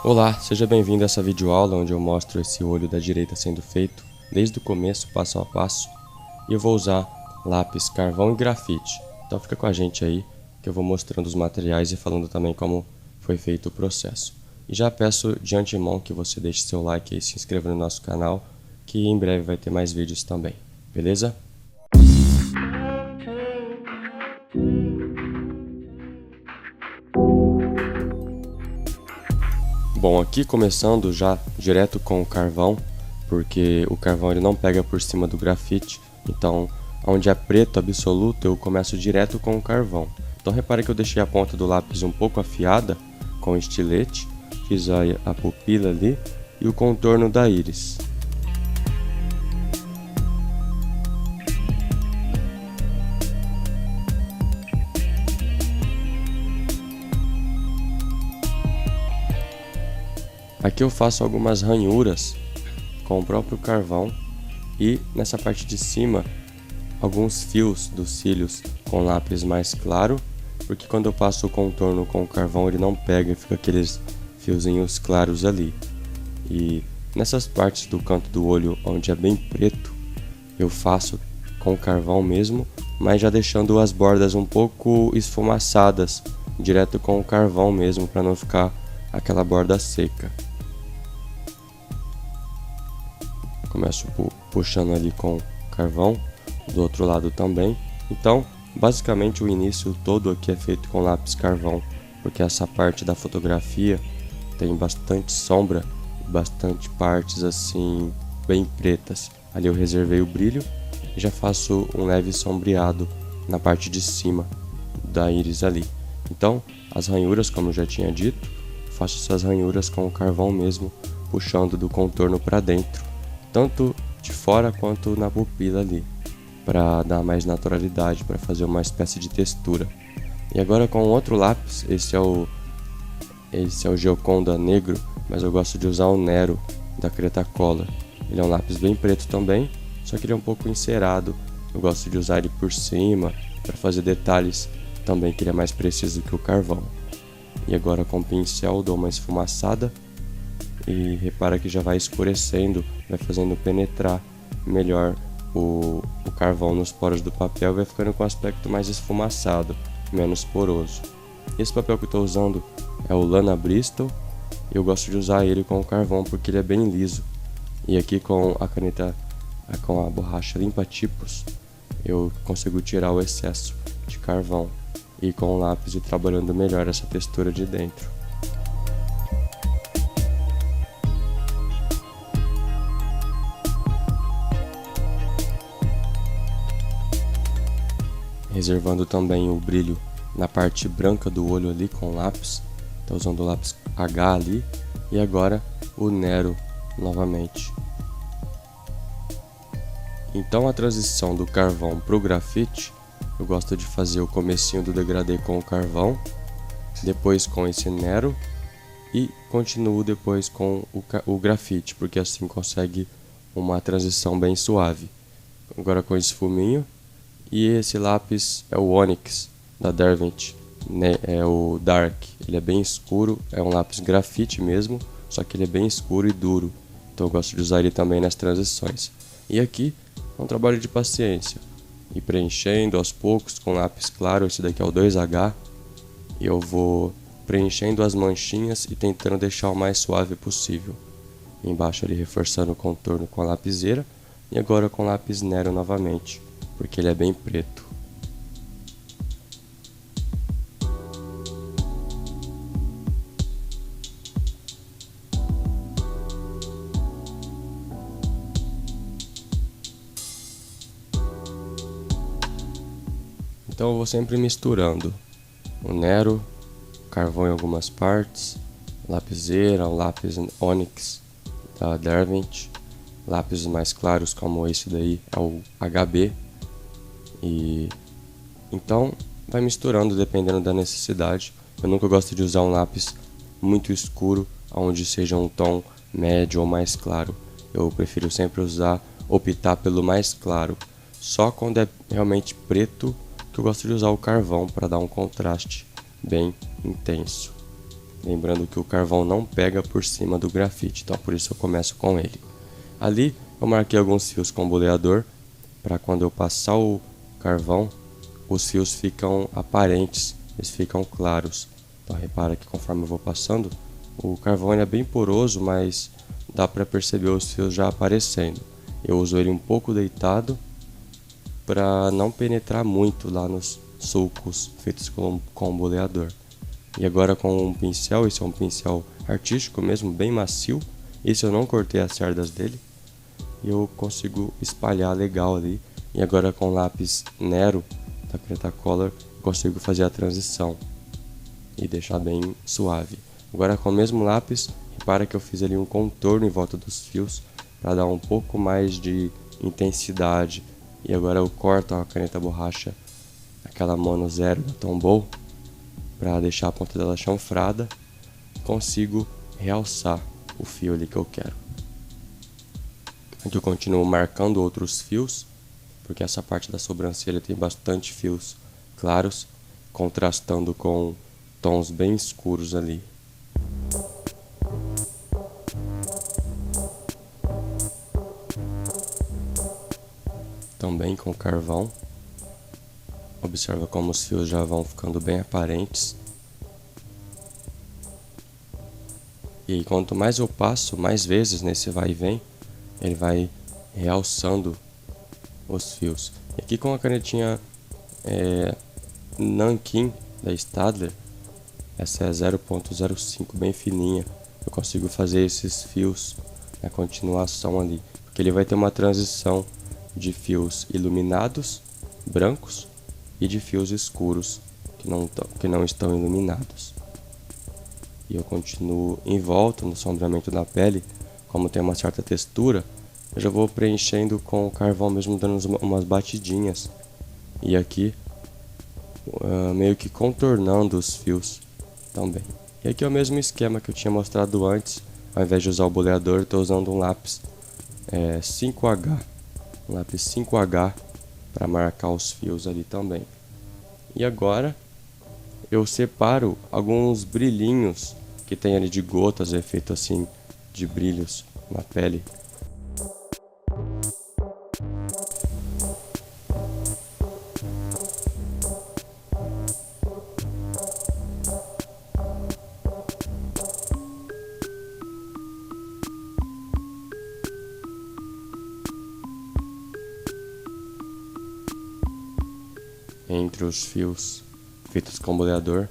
Olá, seja bem-vindo a essa videoaula onde eu mostro esse olho da direita sendo feito desde o começo, passo a passo, e eu vou usar lápis, carvão e grafite. Então fica com a gente aí que eu vou mostrando os materiais e falando também como foi feito o processo. E já peço de antemão que você deixe seu like e se inscreva no nosso canal, que em breve vai ter mais vídeos também, beleza? Bom, aqui começando já direto com o carvão, porque o carvão ele não pega por cima do grafite, então onde é preto absoluto eu começo direto com o carvão. Então repare que eu deixei a ponta do lápis um pouco afiada com o estilete, fiz a pupila ali e o contorno da íris. Aqui eu faço algumas ranhuras com o próprio carvão e nessa parte de cima alguns fios dos cílios com lápis mais claro, porque quando eu passo o contorno com o carvão ele não pega e fica aqueles fiozinhos claros ali. E nessas partes do canto do olho onde é bem preto eu faço com o carvão mesmo, mas já deixando as bordas um pouco esfumaçadas, direto com o carvão mesmo, para não ficar aquela borda seca. Começo puxando ali com carvão, do outro lado também. Então, basicamente o início todo aqui é feito com lápis carvão, porque essa parte da fotografia tem bastante sombra, bastante partes assim bem pretas. Ali eu reservei o brilho e já faço um leve sombreado na parte de cima da íris ali. Então, as ranhuras, como eu já tinha dito, faço essas ranhuras com o carvão mesmo, puxando do contorno para dentro, tanto de fora quanto na pupila ali, para dar mais naturalidade, para fazer uma espécie de textura. E agora com outro lápis, esse é o Gioconda negro, mas eu gosto de usar o Nero da Cretacolor. Ele é um lápis bem preto também, só que ele é um pouco encerado. Eu gosto de usar ele por cima para fazer detalhes também, que ele é mais preciso que o carvão. E agora com o pincel dou uma esfumaçada e repara que já vai escurecendo, vai fazendo penetrar melhor o carvão nos poros do papel, vai ficando com um aspecto mais esfumaçado, menos poroso. Esse papel que eu estou usando é o Lana Bristol, eu gosto de usar ele com o carvão porque ele é bem liso. E aqui com a caneta, com a borracha limpa-tipos, eu consigo tirar o excesso de carvão e com o lápis ir trabalhando melhor essa textura de dentro. Reservando também o brilho na parte branca do olho ali com o lápis. Estou usando o lápis H ali. E agora o Nero novamente. Então a transição do carvão para o grafite, eu gosto de fazer o comecinho do degradê com o carvão, depois com esse Nero e continuo depois com o grafite, porque assim consegue uma transição bem suave. Agora com esse fuminho. E esse lápis é o Onyx da Derwent, né? É o Dark, ele é bem escuro, é um lápis grafite mesmo, só que ele é bem escuro e duro, então eu gosto de usar ele também nas transições. E aqui é um trabalho de paciência, e preenchendo aos poucos com lápis claro, esse daqui é o 2H, e eu vou preenchendo as manchinhas e tentando deixar o mais suave possível. Embaixo ali reforçando o contorno com a lapiseira, e agora com lápis Nero novamente, porque ele é bem preto. Então eu vou sempre misturando o Nero, carvão em algumas partes, lapiseira, o lápis Onyx da Derwent, lápis mais claros como esse daí é o HB. E então vai misturando dependendo da necessidade. Eu nunca gosto de usar um lápis muito escuro, onde seja um tom médio ou mais claro. Eu prefiro sempre optar pelo mais claro. Só quando é realmente preto que eu gosto de usar o carvão para dar um contraste bem intenso. Lembrando que o carvão não pega por cima do grafite, então por isso eu começo com ele. Ali eu marquei alguns fios com boleador, para quando eu passar o carvão, os fios ficam aparentes, eles ficam claros. Então repara que conforme eu vou passando, o carvão é bem poroso, mas dá para perceber os fios já aparecendo. Eu uso ele um pouco deitado para não penetrar muito lá nos sulcos feitos com boleador. E agora com um pincel, esse é um pincel artístico mesmo, bem macio. Esse eu não cortei as cerdas dele. E eu consigo espalhar legal ali. E agora com o lápis Nero da Cretacolor, eu consigo fazer a transição e deixar bem suave. Agora com o mesmo lápis, repara que eu fiz ali um contorno em volta dos fios para dar um pouco mais de intensidade. E agora eu corto a caneta borracha, aquela mono 0 da Tombow, para deixar a ponta dela chanfrada. Consigo realçar o fio ali que eu quero. Aqui eu continuo marcando outros fios, porque essa parte da sobrancelha tem bastante fios claros, contrastando com tons bem escuros ali. Também com carvão. Observa como os fios já vão ficando bem aparentes. E quanto mais eu passo, mais vezes nesse vai e vem, ele vai realçando os fios. E aqui com a canetinha Nankin da Staedtler, essa é 0.05, bem fininha, eu consigo fazer esses fios na continuação ali, porque ele vai ter uma transição de fios iluminados, brancos, e de fios escuros que não estão iluminados. E eu continuo em volta no sombreamento da pele, como tem uma certa textura, eu já vou preenchendo com o carvão mesmo, dando umas batidinhas. E aqui, meio que contornando os fios também. E aqui é o mesmo esquema que eu tinha mostrado antes. Ao invés de usar o boleador, estou usando um lápis 5H. Um lápis 5H para marcar os fios ali também. E agora, eu separo alguns brilhinhos que tem ali de gotas, efeito assim de brilhos na pele. Entre os fios feitos com boleador,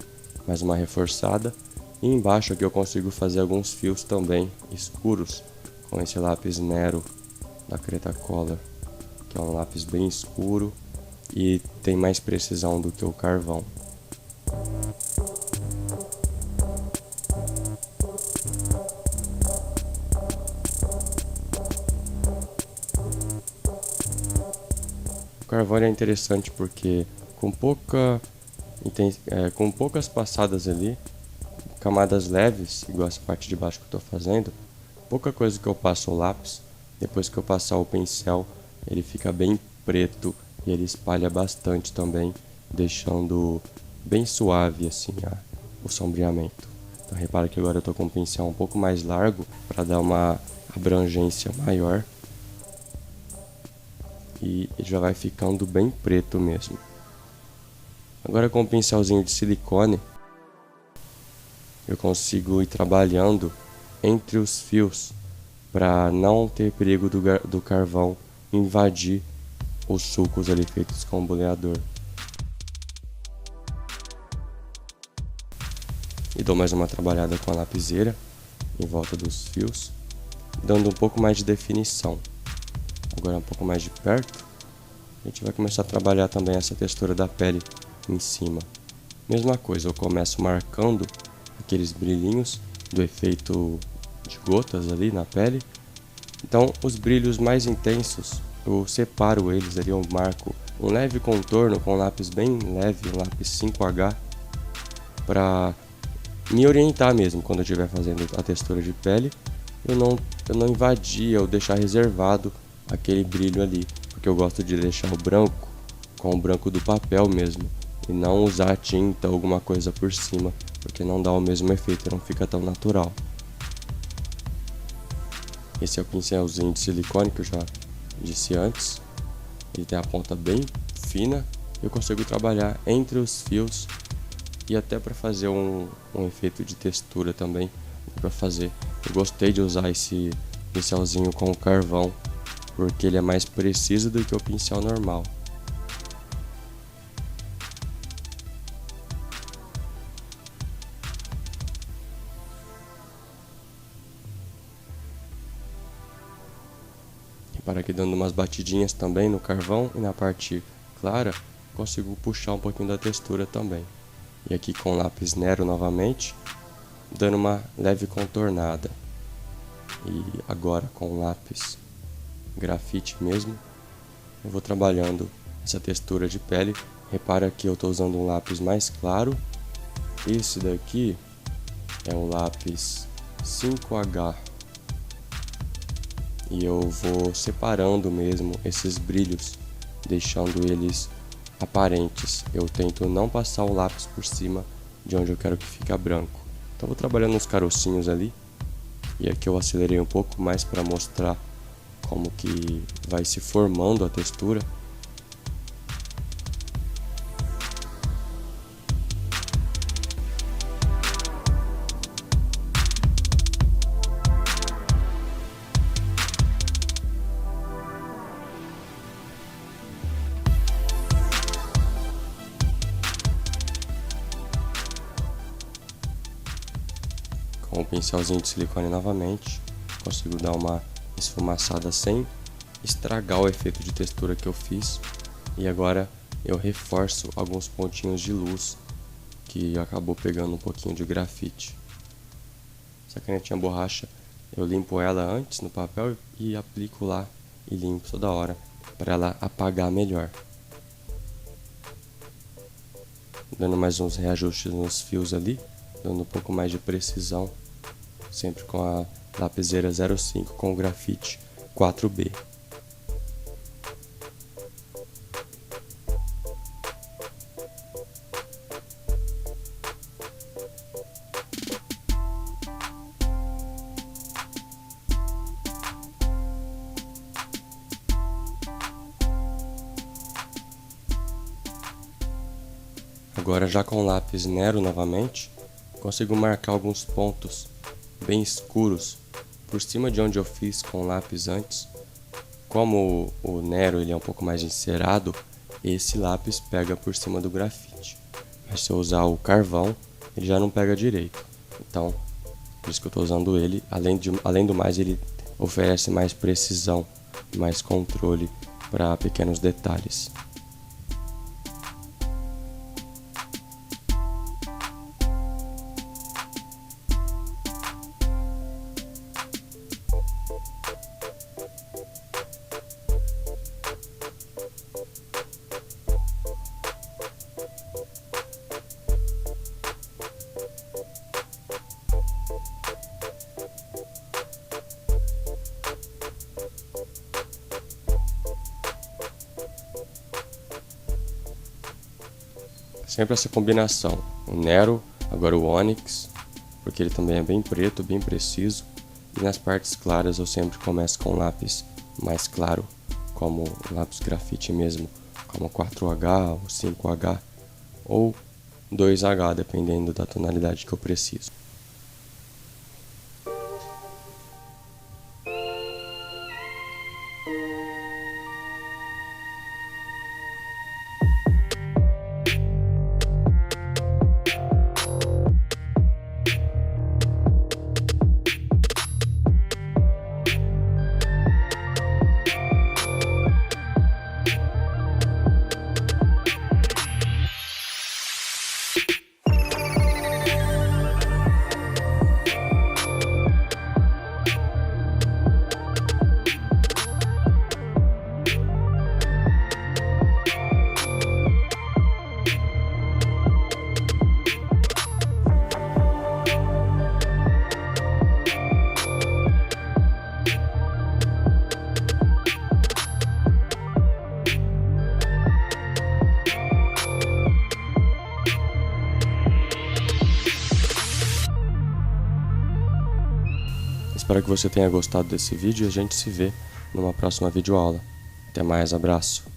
mais uma reforçada. E embaixo aqui eu consigo fazer alguns fios também escuros com esse lápis Nero da Cretacolor, que é um lápis bem escuro e tem mais precisão do que o carvão. O carvão é interessante porque com poucas passadas ali, camadas leves, igual essa parte de baixo que eu estou fazendo, pouca coisa que eu passo o lápis, depois que eu passar o pincel, ele fica bem preto e ele espalha bastante também, deixando bem suave assim o sombreamento. Então repara que agora eu estou com o pincel um pouco mais largo para dar uma abrangência maior e ele já vai ficando bem preto mesmo. Agora com o pincelzinho de silicone, eu consigo ir trabalhando entre os fios para não ter perigo do carvão invadir os sulcos ali feitos com o boleador. E dou mais uma trabalhada com a lapiseira em volta dos fios, dando um pouco mais de definição. Agora um pouco mais de perto, a gente vai começar a trabalhar também essa textura da pele em cima. Mesma coisa, eu começo marcando aqueles brilhinhos do efeito de gotas ali na pele. Então os brilhos mais intensos eu separo eles ali, eu marco um leve contorno com um lápis bem leve, um lápis 5H, para me orientar mesmo quando eu estiver fazendo a textura de pele. Eu não invadir ou deixar reservado aquele brilho ali, porque eu gosto de deixar o branco com o branco do papel mesmo, e não usar tinta ou alguma coisa por cima porque não dá o mesmo efeito, não fica tão natural. Esse é o pincelzinho de silicone que eu já disse antes. Ele tem a ponta bem fina, eu consigo trabalhar entre os fios e até para fazer um efeito de textura também para fazer. Eu gostei de usar esse pincelzinho com o carvão, porque ele é mais preciso do que o pincel normal. Repara aqui dando umas batidinhas também no carvão e na parte clara, consigo puxar um pouquinho da textura também. E aqui com o lápis Nero novamente, dando uma leve contornada. E agora com o lápis grafite mesmo, eu vou trabalhando essa textura de pele. Repara que eu estou usando um lápis mais claro. Esse daqui é o lápis 5H. E eu vou separando mesmo esses brilhos, deixando eles aparentes. Eu tento não passar o lápis por cima de onde eu quero que fique branco. Então vou trabalhando uns carocinhos ali. E aqui eu acelerei um pouco mais para mostrar como que vai se formando a textura. Com o pincelzinho de silicone novamente, consigo dar uma esfumaçada sem estragar o efeito de textura que eu fiz. E agora eu reforço alguns pontinhos de luz que acabou pegando um pouquinho de grafite. Essa canetinha borracha, eu limpo ela antes no papel e aplico lá e limpo toda hora para ela apagar melhor. Dando mais uns reajustes nos fios ali, dando um pouco mais de precisão, sempre com a lapiseira 05 com o grafite 4B. Agora já com o lápis Nero novamente, consigo marcar alguns pontos bem escuros por cima de onde eu fiz com o lápis antes. Como o Nero ele é um pouco mais encerado, esse lápis pega por cima do grafite. Mas se eu usar o carvão, ele já não pega direito. Então, por isso que eu estou usando ele. Além do mais, ele oferece mais precisão, mais controle para pequenos detalhes. Sempre essa combinação, o Nero, agora o Onyx, porque ele também é bem preto, bem preciso. E nas partes claras eu sempre começo com um lápis mais claro, como o lápis grafite mesmo, como 4H ou 5H ou 2H, dependendo da tonalidade que eu preciso. Espero que você tenha gostado desse vídeo e a gente se vê numa próxima videoaula. Até mais, abraço!